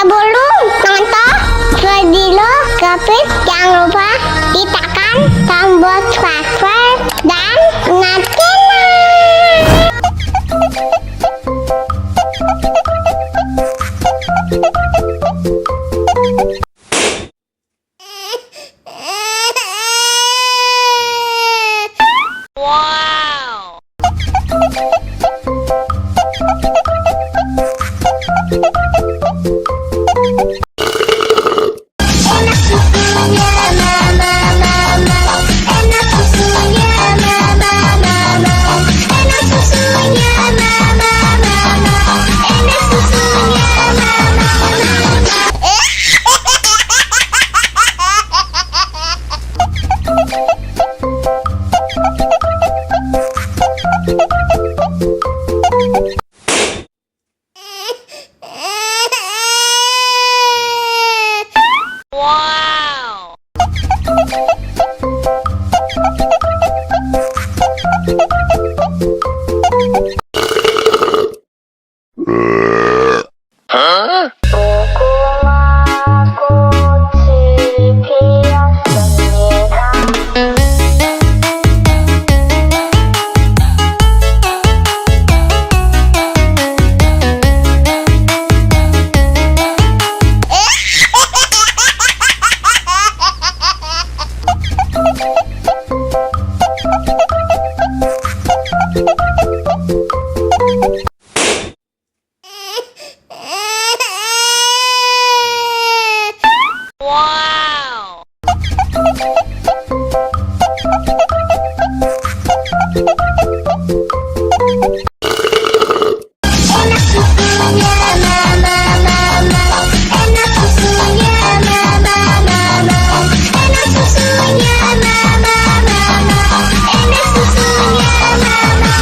sebelum nonton video Kepit, jangan lupa tekan tombol subscribe dan nyalakan. Wow. Enak susunya mama, enak susunya mama, enak susunya mama, enak susunya Wow. Huh? Wow. enak susunya mama, enak susunya mama, enak susunya mama, enak susunya mama.